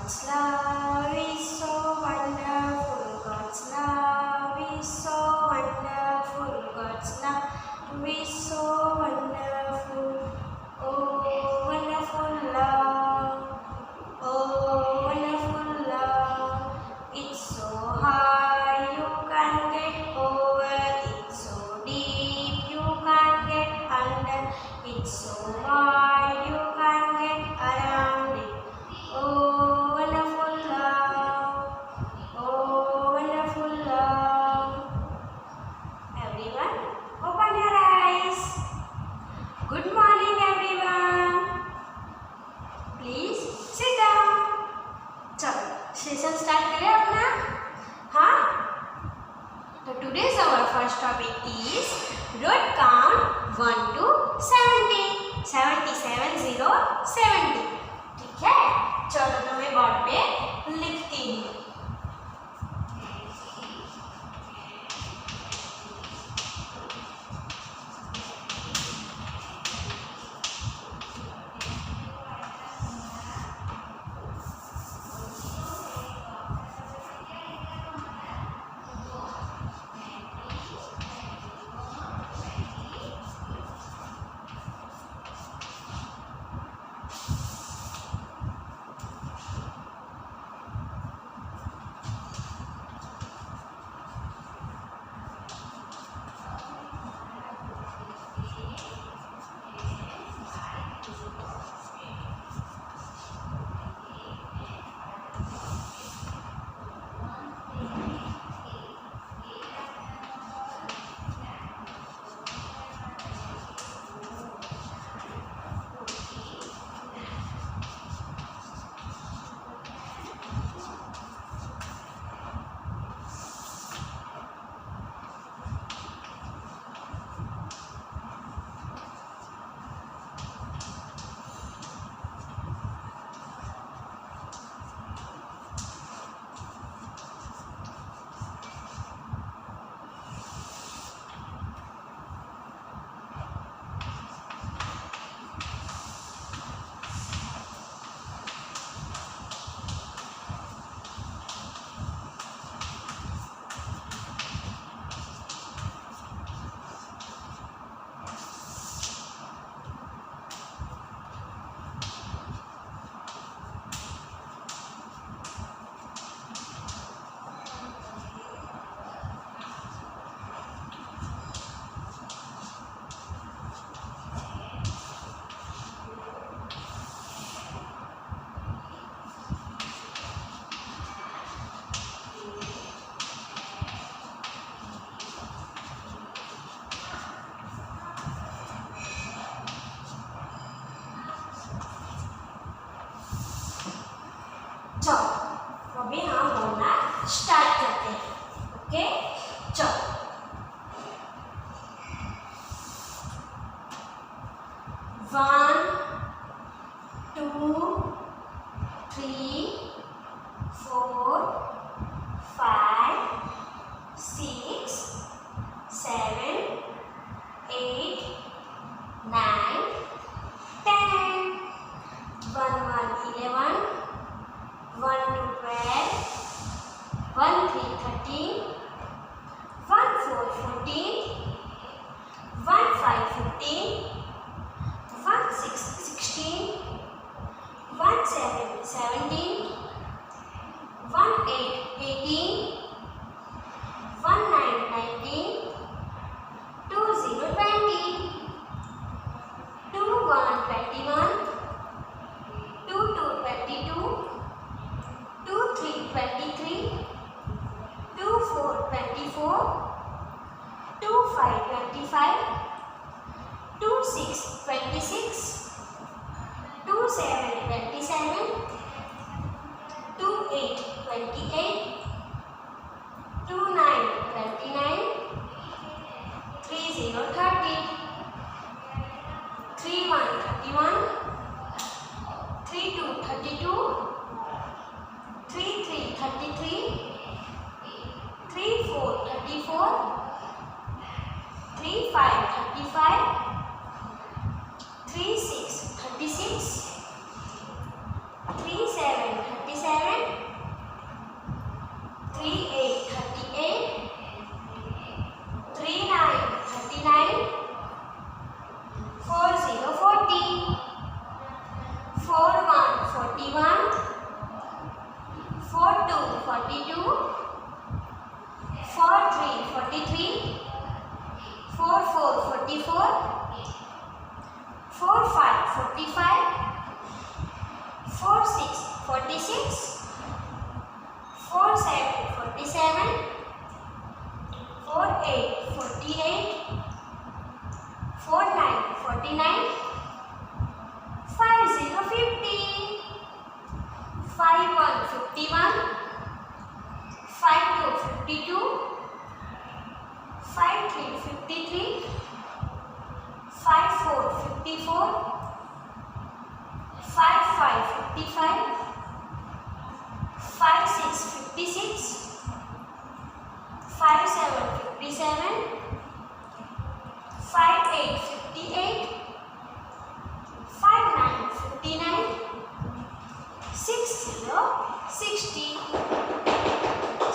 God's love is so wonderful. God's love is so wonderful. God's love is so wonderful. Oh, wonderful love. Oh, wonderful love. It's so high you can't get over. It's so deep you can't get under. It's so wide you can't get around it. Oh, wonderful love. Oh, wonderful love. Everyone, open your eyes. Good morning, everyone. Please sit down. चलो session start करें अपना. हाँ, तो today's our first topic is road count 1 to 70. 70 70. ठीक है, चलो तो मैं बोर्ड पे लिखती हूँ. चलो अभी हम बोलना स्टार्ट करते हैं. ओके, चलो. 1 2 3 4 5 6 7 8 9 10. 1 11 1 2 12 1 3 13 1 4 14 1 5 15 1 6 16 1 7 17 1 8 18 1 9 19 2 0 20 2 1 21 2 2 22 2 3 23 2 4 24 2 5 25 2 6 26 2 7 27 2 8 28 2 9 29 3 0 30 3 1 31 3 2 32 3 3 33 3 4 34 3 5 35 3 6 36 3 4 7 47, 4 8 48, 4 9 49, 5 0 50, 5 1 51, 5 2 52, 5 3 53, 5 4 54, 5 5 55, 5 6 56, 5 7 57, 5 8 58, 5 9 59, 6 0 60,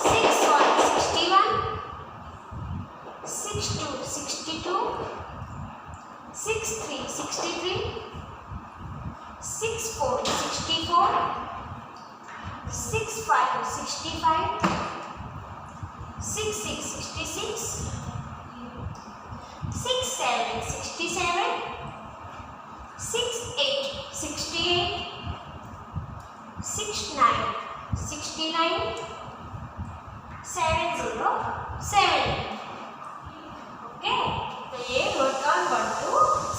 6 1 61, 6 2 62, 6 3 63, 6 4 64, 6 5 65, 6 6 66, 6 7 67, 6 8 68, 6 9 69, 7 0 7. ओके, तो ये नोट डाउन 1 to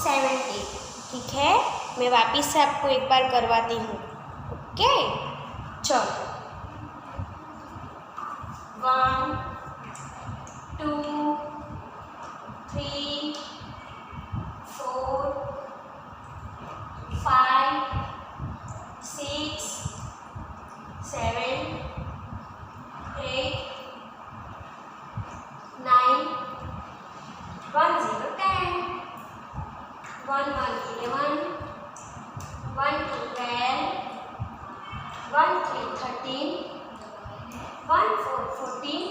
70. ठीक है, मैं वापस से आपको एक बार करवाती हूँ. ओके, चलो 1 2 3 4 5 6 7 8 9 1 0 10, 1 1 11, 1 2 12, 1 3 13, 1 4 14,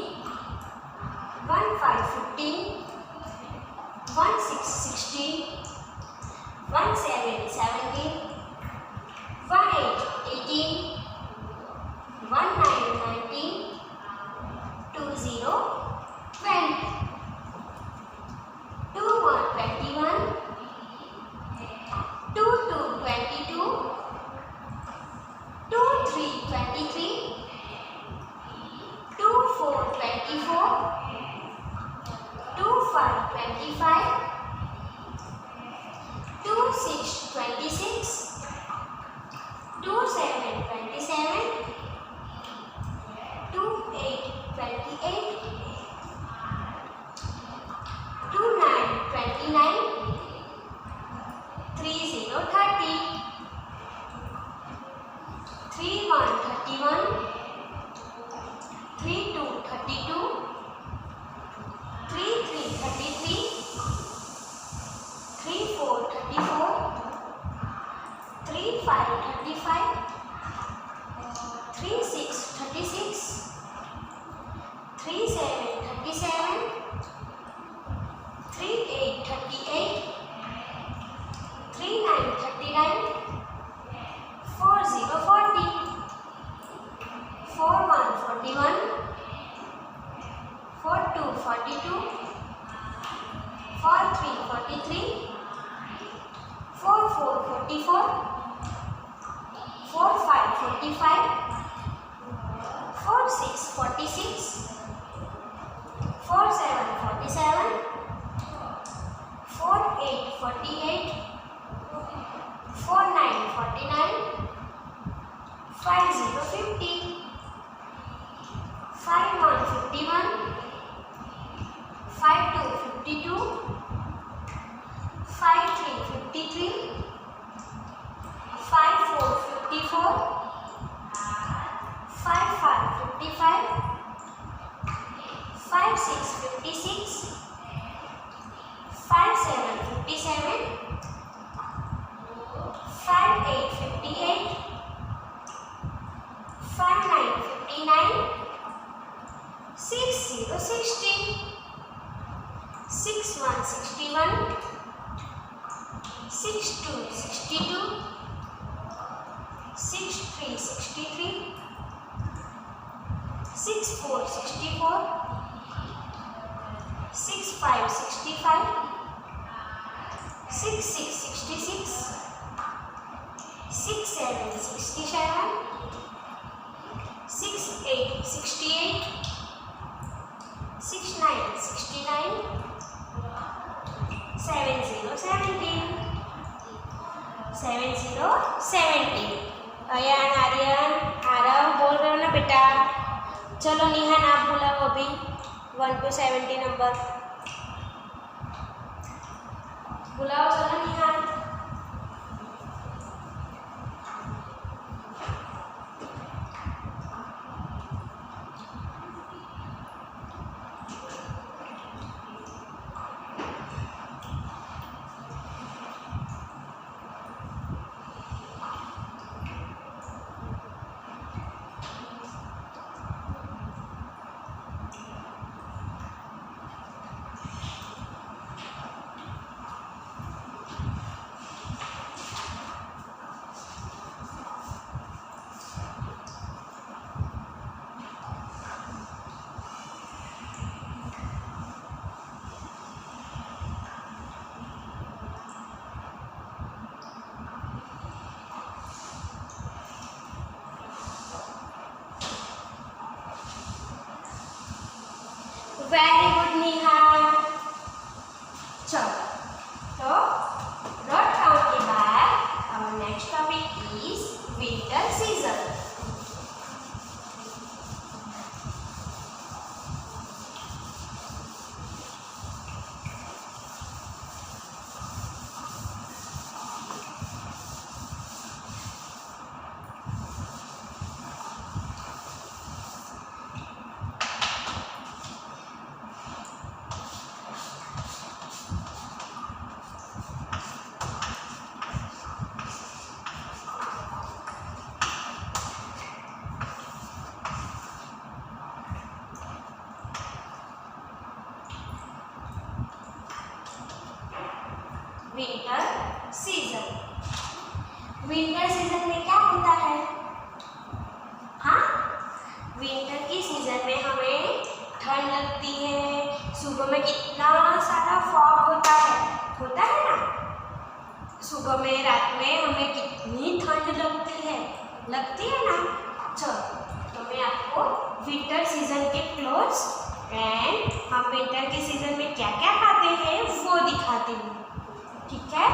1 5 15, 1 6 16, 1 7 17, 1 8 18, 1 9 19, 2 0 20, 2 1 21, 2 2 22, 2 3 23, 2 4 24, 2 5 25, 2 6 26, 2 7 27, 2 8 28, 2 9 29, 3 0 30, 3 1 31, 3 2 32, 3 3 33, 3 4 34, 3 5 35, 3 6 36, 3 7 37, 3 8 38, 3 9 39, 4 0 40, 4 1 41, 4 2 42, 4 3 43, 4 4 44, 4 5 45, 4 6 46, 4 7 47, 4 8 48, 4 9 49, 5 0 50, 5 1 51, 5 2 52, 5 3 53, 5 4 54, 5 5 55, 5 6 56, 5 7 57, 5 8 58, 5 9 59, 6 0 60, 6 1 61, 6 2 62, 6 3 63, 6 4 64, 6 5 65, 6 6 66, 6 7 67, 68, 69, 69, 70, 17, 70, 17। अयन, आर्यन, आरव बोल रहे हो ना बेटा? चलो निहान आप बुलाओ अभी 1 to 70 नंबर बुलाओ। चलो निहान। वेरी गुड निहान। चलो तो डॉट काउंट के बाद our next topic is winter season। Winter season. Winter season में क्या होता है? हाँ, विंटर की सीजन में हमें ठंड लगती है। सुबह में कितना सारा फॉग होता है ना? सुबह में, रात में हमें कितनी ठंड लगती है ना? चलो तो मैं आपको विंटर सीजन के क्लोथ्स एंड हम विंटर के सीजन में क्या क्या खाते हैं वो दिखाती हूँ, ठीक है?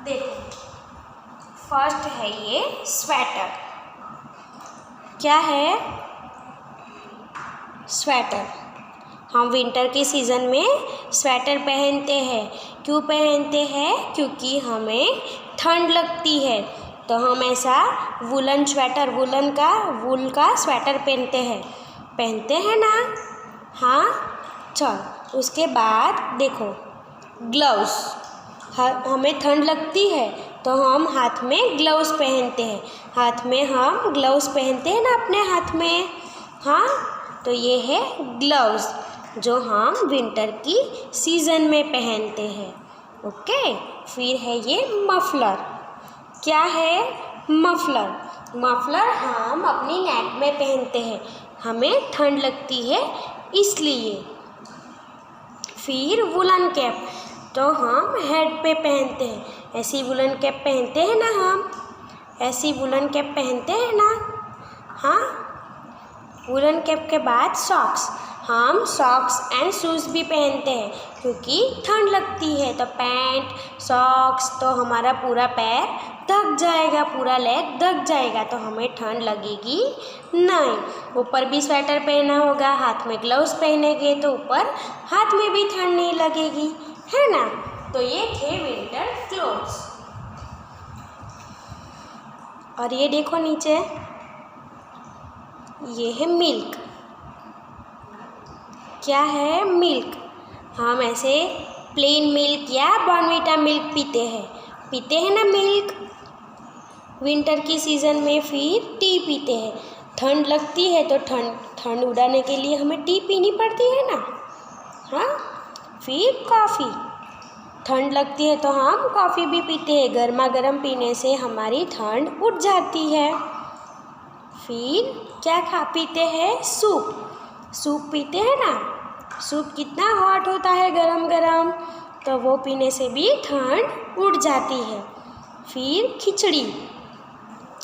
देखो, फर्स्ट है ये स्वेटर। क्या है? स्वेटर। हम विंटर के सीज़न में स्वेटर पहनते हैं। क्यों पहनते हैं? क्योंकि हमें ठंड लगती है, तो हम ऐसा वुलन स्वेटर, वूल का स्वेटर पहनते हैं ना? हाँ, चल उसके बाद देखो ग्लव्स। हमें ठंड लगती है तो हम हाथ में ग्लव्स पहनते हैं। हाथ में हम ग्लव्स पहनते हैं ना अपने हाथ में। हाँ, तो ये है ग्लव्स जो हम विंटर की सीज़न में पहनते हैं। ओके, फिर है ये मफलर। क्या है? मफलर हम अपनी नेक में पहनते हैं, हमें ठंड लगती है इसलिए। फिर वुलन कैप, तो हम हेड पे पहनते हैं। ऐसी वुलन कैप पहनते हैं ना हम? ऐसी वुलन कैप पहनते हैं ना? हाँ, वुलन कैप के बाद सॉक्स। हम सॉक्स एंड शूज़ भी पहनते हैं क्योंकि ठंड लगती है, तो पैंट, सॉक्स, तो हमारा पूरा पैर ढक जाएगा, पूरा लेग ढक जाएगा, तो हमें ठंड लगेगी नहीं। ऊपर भी स्वेटर पहना होगा, हाथ में ग्लव्स पहनेंगे तो ऊपर हाथ में भी ठंड नहीं लगेगी, है ना? तो ये थे विंटर क्लोथ्स। और ये देखो नीचे, ये है मिल्क। क्या है? मिल्क। हम ऐसे प्लेन मिल्क या बॉर्नवीटा मिल्क पीते हैं ना मिल्क विंटर की सीज़न में। फिर टी पीते हैं। ठंड लगती है तो ठंड उड़ाने के लिए हमें टी पीनी पड़ती है ना? हाँ, फिर कॉफ़ी। ठंड लगती है तो हम कॉफ़ी भी पीते हैं। गर्मा गर्म पीने से हमारी ठंड उठ जाती है। फिर क्या पीते हैं? सूप। सूप पीते हैं ना। सूप कितना हॉट होता है, गरम गरम, तो वो पीने से भी ठंड उड़ जाती है। फिर खिचड़ी,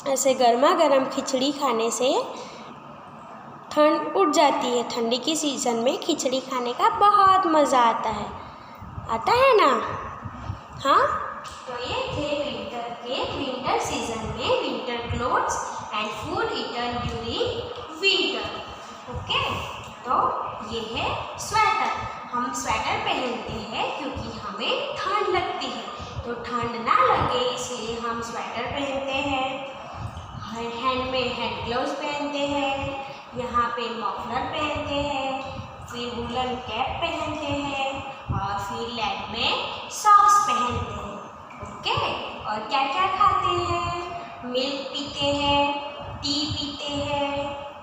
ऐसे गर्मा गर्म खिचड़ी खाने से ठंड उड़ जाती है। ठंडी की सीज़न में खिचड़ी खाने का बहुत मज़ा आता है ना। हाँ, तो ये थे विंटर सीजन में winter clothes and food eaten during winter. Okay, तो ये है स्वेटर। हम स्वेटर पहनते हैं क्योंकि हमें ठंड लगती है, तो ठंड ना लगे इसलिए हम स्वेटर पहनते हैं। हैंड में हैंड ग्लव्स पहनते हैं, यहाँ पे मफलर पहनते हैं, फिर वूलन कैप पहनते हैं और फिर लेग में सॉक्स पहनते हैं। ओके, और क्या क्या खाते हैं? मिल्क पीते हैं, टी पीते हैं,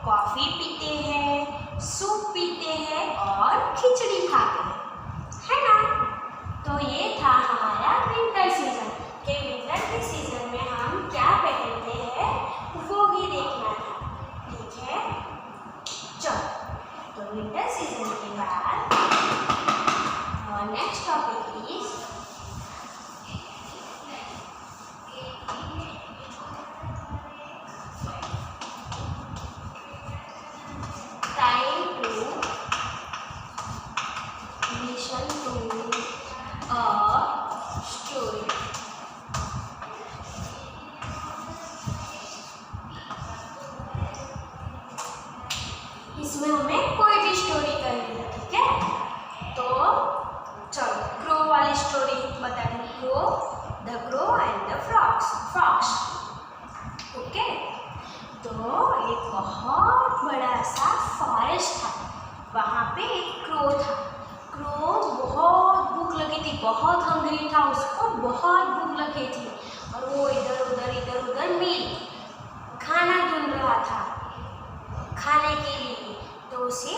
कॉफ़ी पीते हैं, सूप पीते हैं और खिचड़ी खाते हैं, है ना। तो ये था हमारा विंटर सीजन के विंटर के सीजन में हम क्या पहनते हैं वो ही देखना था, ठीक है। चलो, तो विंटर सीजन के बाद और next topic is time to listen to a story. इसमें हमें कोई भी स्टोरी करनी है, ठीक है। तो चलो, क्रो वाली स्टोरी बता दूँ। The crow and the fox. Okay, तो एक बहुत बड़ा सा फॉरेस्ट था। वहाँ पे एक क्रो था। क्रो बहुत भूख लगी थी, बहुत हंग्री था, उसको बहुत भूख लगी थी और वो इधर उधर मील खाना ढूंढ रहा था खाने के लिए। तो उसे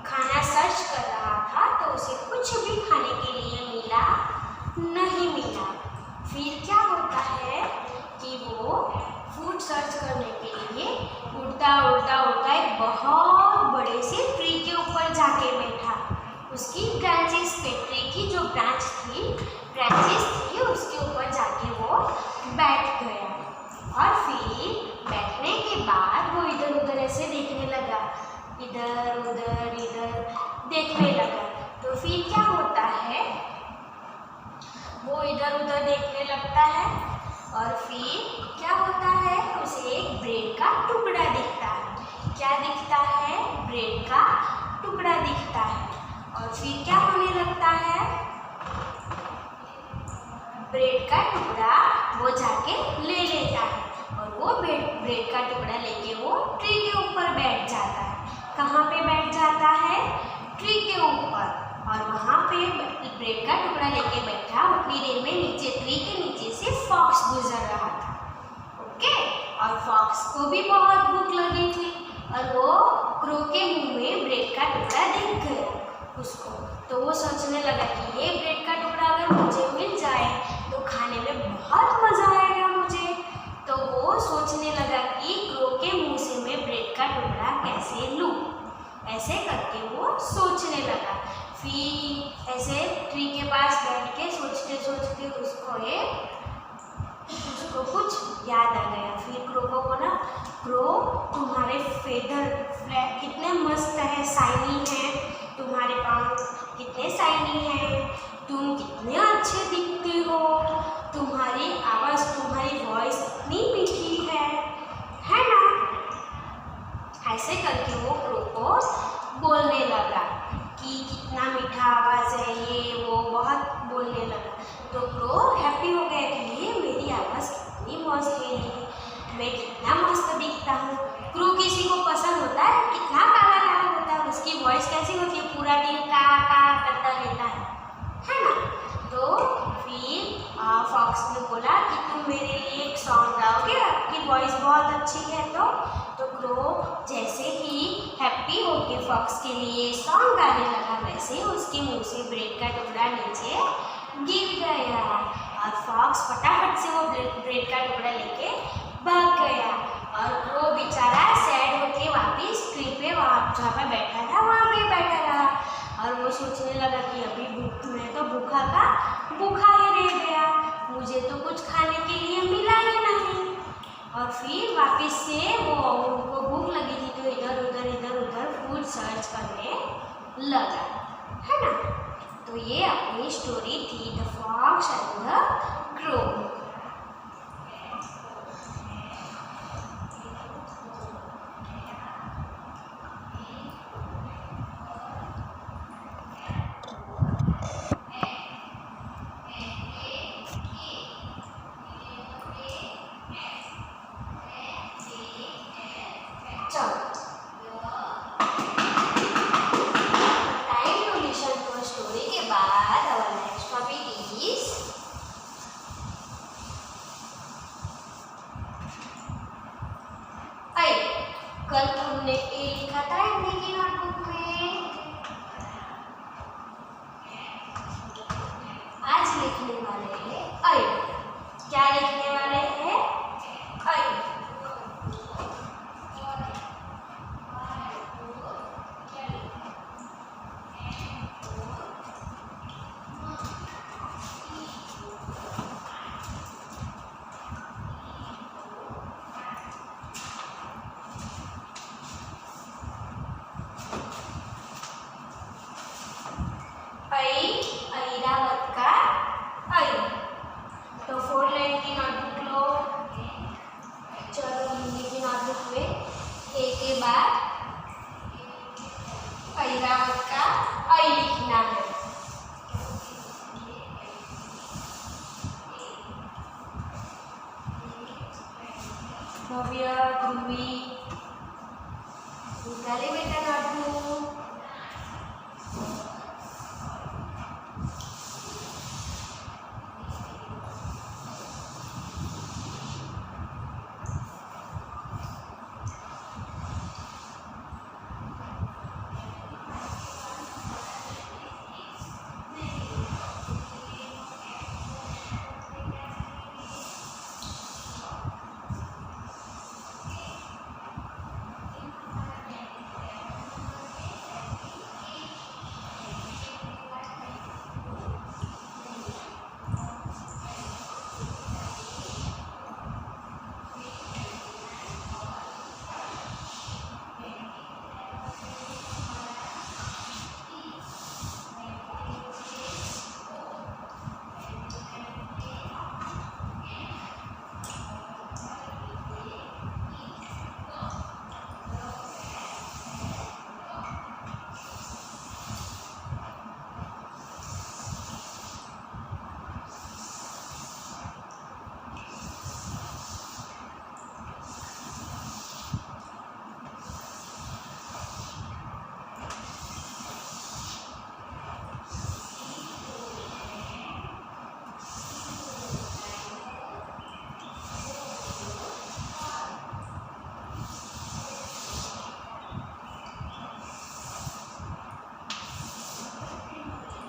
खाना सर्च कर रहा था, तो उसे कुछ भी खाने के लिए नहीं मिला। फिर क्या होता है कि वो फूड सर्च करने के लिए उड़ता एक बहुत बड़े से ट्री के ऊपर जाके बैठा। उसकी ब्रांचेस पे, ट्री की जो ब्रांचेस थी उसके ऊपर जाके वो बैठ गया। और फिर बैठने के बाद वो इधर उधर ऐसे देखने लगा, इधर देखने लगा। तो फिर क्या होता है, वो इधर उधर देखने लगता है और फिर क्या होता है, उसे एक ब्रेड का टुकड़ा दिखता है। क्या दिखता है? ब्रेड का टुकड़ा दिखता है। और फिर क्या होने लगता है, ब्रेड का टुकड़ा वो जाके ले लेता है और वो ब्रेड का टुकड़ा लेके वो ट्री के ऊपर बैठ जाता है। कहाँ पे बैठ जाता है? ट्री के ऊपर। और वहाँ पे ब्रेड का टुकड़ा लेके बैठा। उतनी देर में ट्री के नीचे से फॉक्स गुजर रहा था। ओके, और फॉक्स को भी बहुत भूख लगी थी और वो क्रो के मुंह में ब्रेड का टुकड़ा दिख गया उसको। तो वो सोचने लगा कि ये ब्रेड का टुकड़ा अगर मुझे मिल जाए तो खाने में बहुत मज़ा आएगा मुझे। तो वो सोचने लगा कि क्रो के मुंह से मैं ब्रेड का टुकड़ा कैसे लूँ। ऐसे करके वो सोचने लगा। फिर ऐसे ट्री के पास बैठ के सोचते उसको कुछ याद आ गया। फिर क्रो को बोला, क्रो तुम्हारे फेदर कितने मस्त है, शाइनी है, तुम्हारे पाँव कितने शाइनी हैं, तुम कितने अच्छे दिखते हो, तुम्हारी आवाज़, तुम्हारी वॉइस इतनी मीठी है ना। ऐसे करके वो क्रो को बोलने लगा कि कितना मीठा आवाज़ है, ये वो बहुत बोलने लगा। तो क्रो हैप्पी हो गया कि ये मेरी आवाज़ कितनी मस्त है, मैं कितना मस्त दिखता हूँ। क्रो किसी को पसंद होता है? कितना काला होता है, उसकी वॉइस कैसी होती है, पूरा दिन का करता रहता है ना। तो फिर फॉक्स ने बोला कि तुम मेरे लिए एक सॉन्ग गाओगे, आपकी वॉइस बहुत अच्छी है। तो क्रो जैसे ही हैप्पी होके फॉक्स के लिए सॉन्ग गाने लगा, वैसे उसके मुंह से ब्रेड का टुकड़ा नीचे गिर गया और फॉक्स फटाफट से वो ब्रेड का टुकड़ा लेके भाग गया और क्रो बेचारा सोचने लगा कि अभी मैं तो भूखा का भूखा ही रह गया, मुझे तो कुछ खाने के लिए मिला ही नहीं। और फिर वापस से वो उनको भूख लगी थी तो इधर उधर फूड सर्च करने लगा, है ना। तो ये अपनी स्टोरी थी the fox and the crow. कल तुमने ए लिखा था हिंदी की नोटबुक में, आज लिखने वाले हैं ऐ। क्या लिखने वाले हैं? ऐ। ऐरावत का ऐ। तो 4 लाइन की नोटबुक लो। चलो हिंदी की नोटबुक में ए के बाद ऐरावत का ऐ लिखना है। भव्य, ध्रुवी, निकाले बेटा नोटबुक।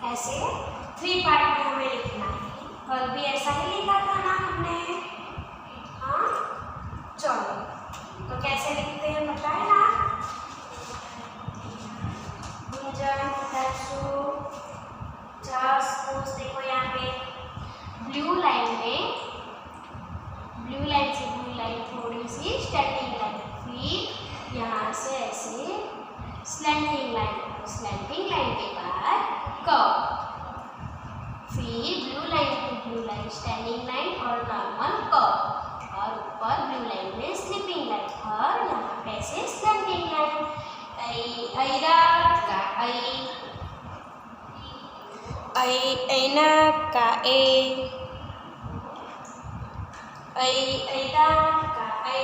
ऐसे 3 पार्ट में हमें लिखना है। कल भी ऐसा ही लिखा था ना हमने? हाँ, चलो तो कैसे लिखते हैं बताए ना। गुंजन, दर्शु, जस, देखो यहाँ पे ब्लू लाइन में, ब्लू लाइन से ब्लू लाइन थोड़ी सी स्टैंडिंग लाइन, फिर यहाँ से ऐसे स्लैंटिंग लाइन, स्लैंटिंग लाइन के बाद कर्व, फिर blue line to blue line standing line और नॉर्मल कर्व, और ऊपर ब्लू लाइन में स्लिपिंग लाइन, और यहाँ पे ऐसे स्लैंटिंग लाइन। ऐरावत का ऐना का ए, ऐरावत का ऐ।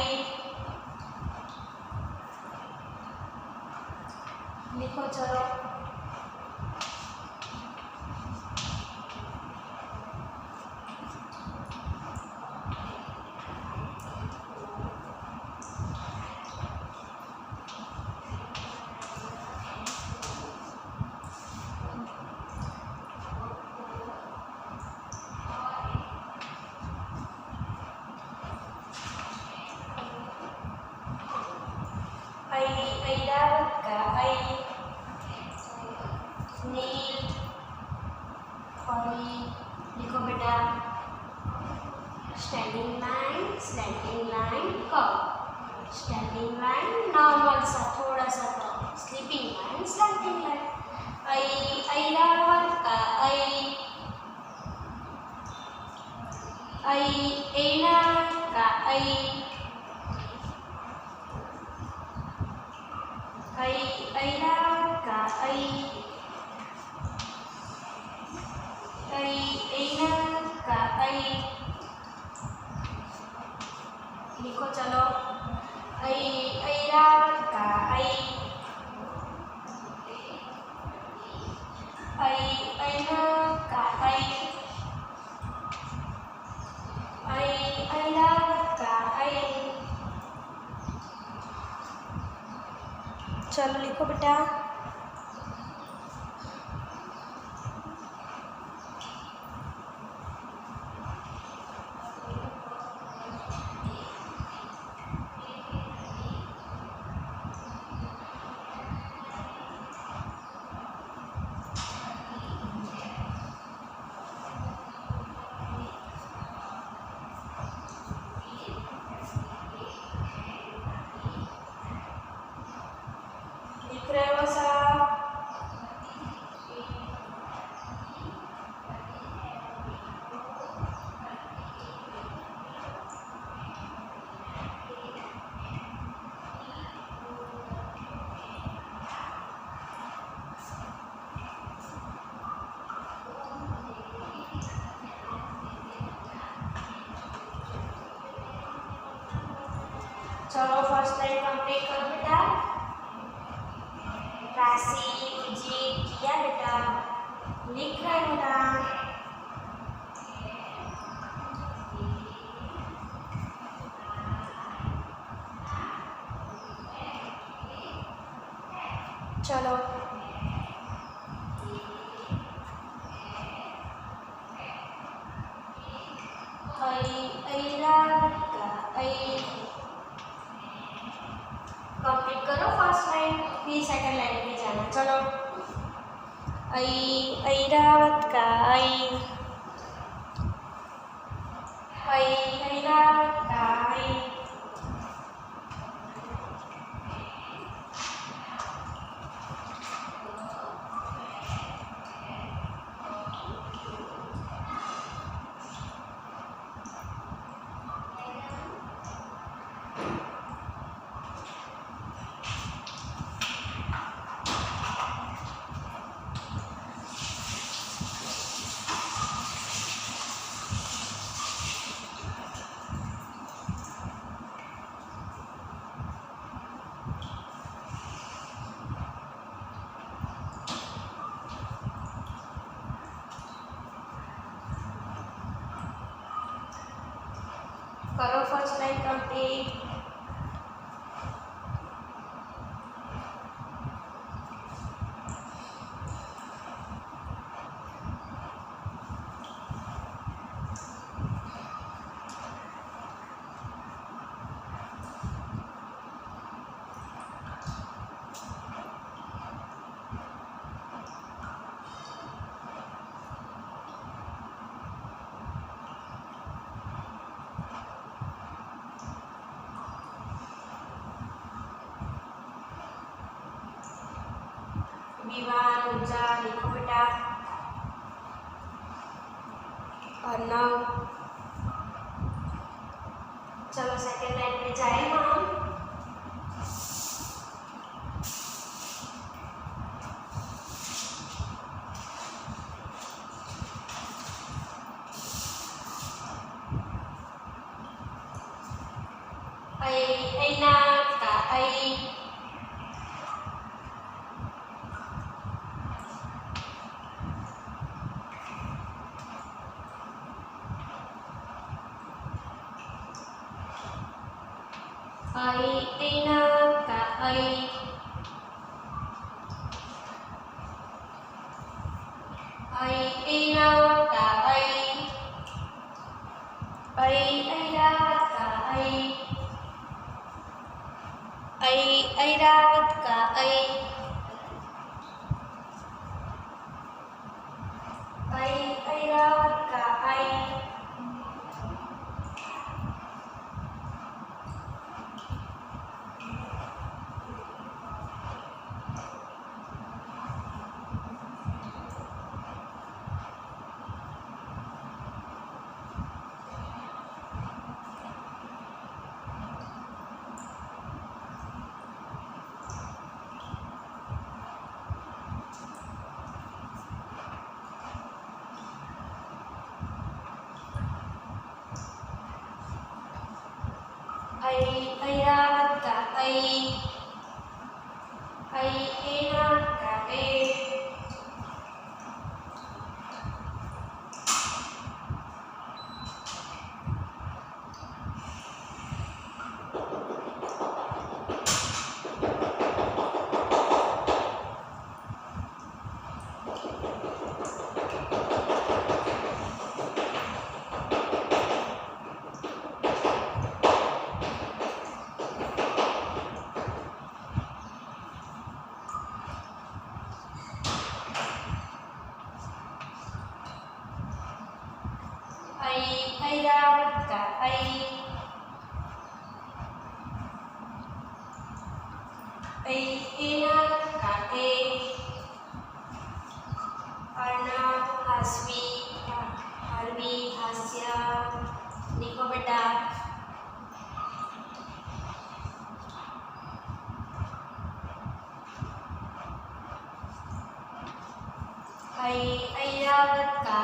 लिखो चलो। ऐरावत का ऐ। नील फॉली लिखो बेटा standing line curve standing line normal सा थोड़ा सा curve sleeping line slanting line Airavat का ऐना का ऐरावत का ऐना का लिखो चलो ऐरावत का ऐना का ऐरावत का चलो लिखो बेटा लिख रहे हो सब चलो फर्स्ट लाइन कंप्लीट करो बेटा राशि जी किया बेटा लिख रहे हो बेटा चलो कंप्लीट करो फर्स्ट लाइन फिर सेकंड लाइन में जाना चलो ऐरावत का ऐरावत का करो फर्स्ट लाइन कंप्लीट विवान ऊर्जा लिखो बेटा अर्णव चलो सेकंड लाइन पे जाए हम ऐना का ऐना का ऐना का ऐरावत का ऐरावत का ऐ ऐरावत का ऐ ऐरावत का ए ऐरावत का ऐरावत का ए अर्णव हरवी हास्य लिखो बेटा ऐरावत का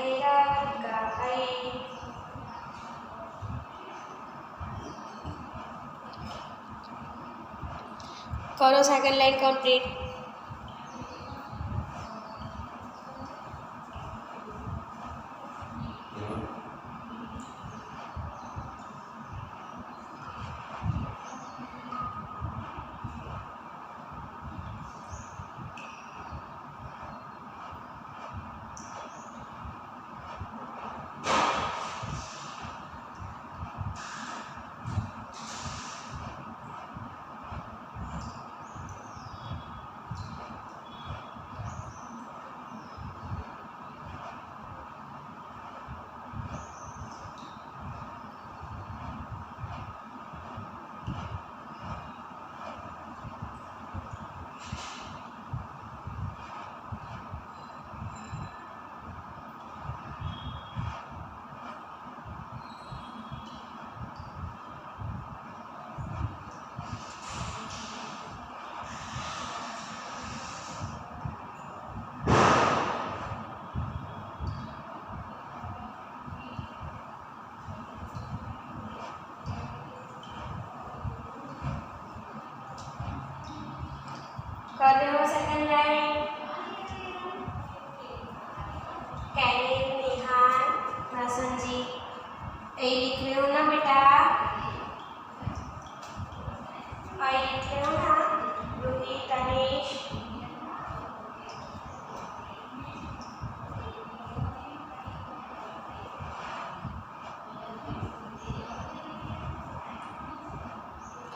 ऐरावत का करो सेकंड लाइन कंप्लीट। कर रहे हो सेकंड लाइन कैनिन निहान नासन जी ए लिख रहे हो ना बेटा आई लिख रहे हो ना रूही तनेश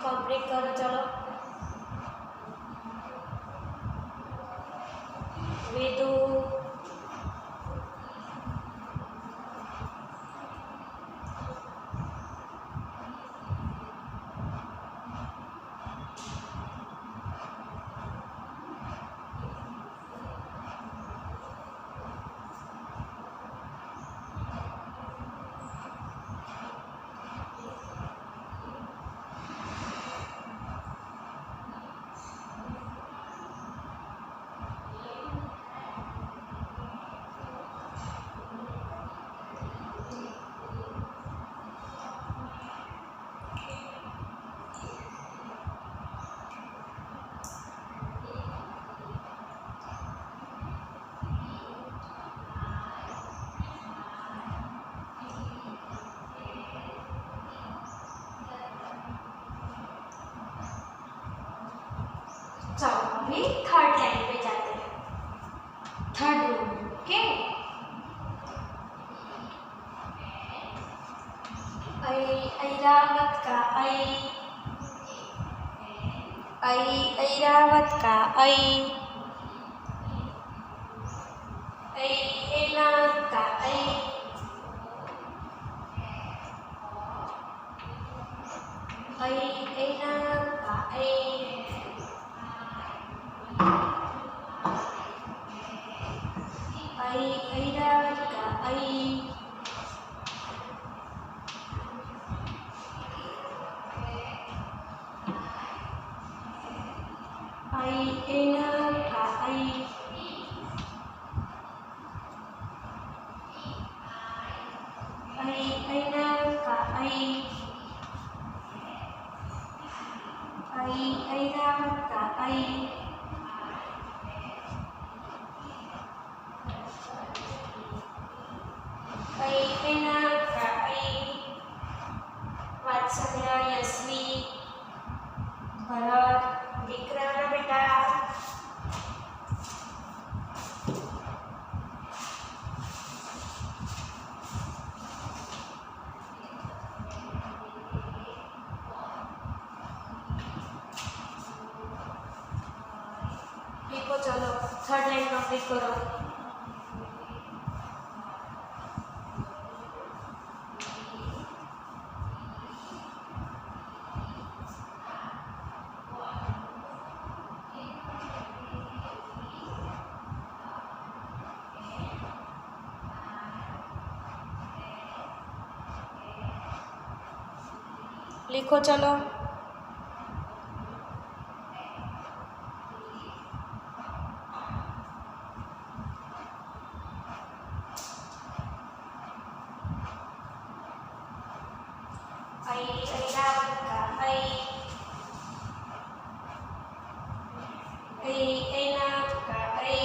कंप्लीट करो चलो वेदू चलो अभी थर्ड लाइन पे जाते हैं थर्ड रूम ओके ऐरावत का ऐरावत का एना का ऐ एना का ऐ ऐरावत का ऐ एना का ऐ ऐना का ऐ ऐरावत का ऐ एना का ऐ वात्सल्य यशवी भरत दिख रहा है ना बेटा। लिखो चलो थर्ड लाइन कंप्लीट करो। लिखो चलो। ऐरावत का ऐना का ऐ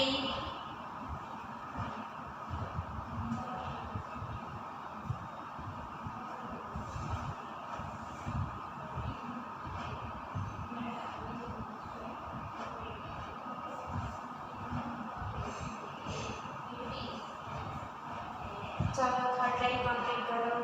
चलो थर्ड लाइन कंप्लीट करो।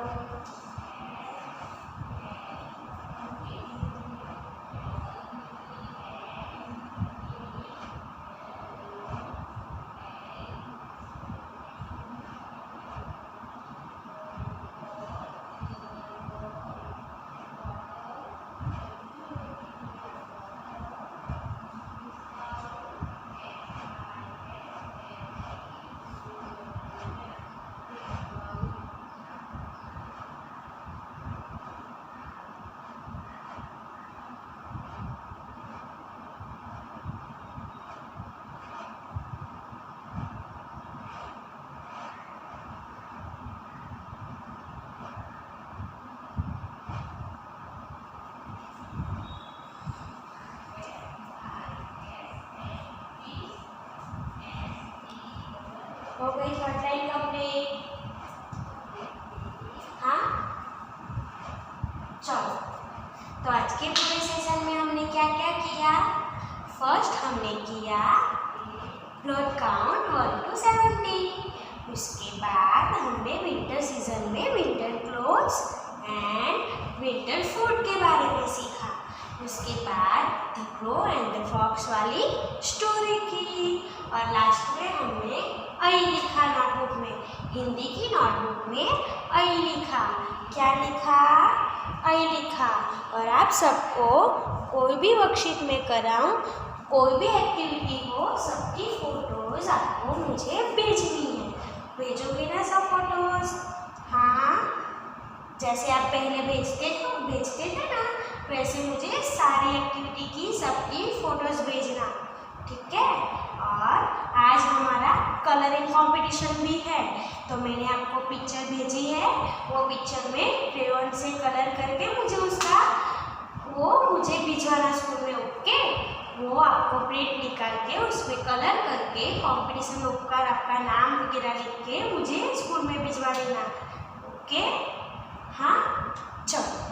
हो गई थर्ड लाइन कंप्लीट। हाँ चलो तो आज के पूरे सेशन में हमने क्या क्या किया। फर्स्ट हमने किया क्लोथ काउंट 1 to 70। उसके बाद हमने विंटर सीजन में winter clothes and winter food के बारे में सीखा। उसके बाद the crow and the fox वाली स्टोरी की और लास्ट में हमने ऐ लिखा नोटबुक में। हिंदी की नोटबुक में ऐ लिखा। क्या लिखा? ऐ लिखा। और आप सबको कोई भी वर्कशीट में कराऊं, कोई भी एक्टिविटी हो, सबकी फोटोज आपको मुझे भेजनी है। भेजोगे ना सब फोटोज? हाँ, जैसे आप पहले भेजते थे ना, वैसे मुझे सारी एक्टिविटी की सबकी फोटोज भेजना, ठीक है। और आज हमारा कलरिंग कंपटीशन भी है, तो मैंने आपको पिक्चर भेजी है। वो पिक्चर में क्रेयॉन से कलर करके मुझे भिजवाना स्कूल में, ओके। वो आपको प्रिंट निकाल के उसमें कलर करके कंपटीशन में उपकार आपका नाम वगैरह लिख के मुझे स्कूल में भिजवा देना, ओके। हाँ चलो।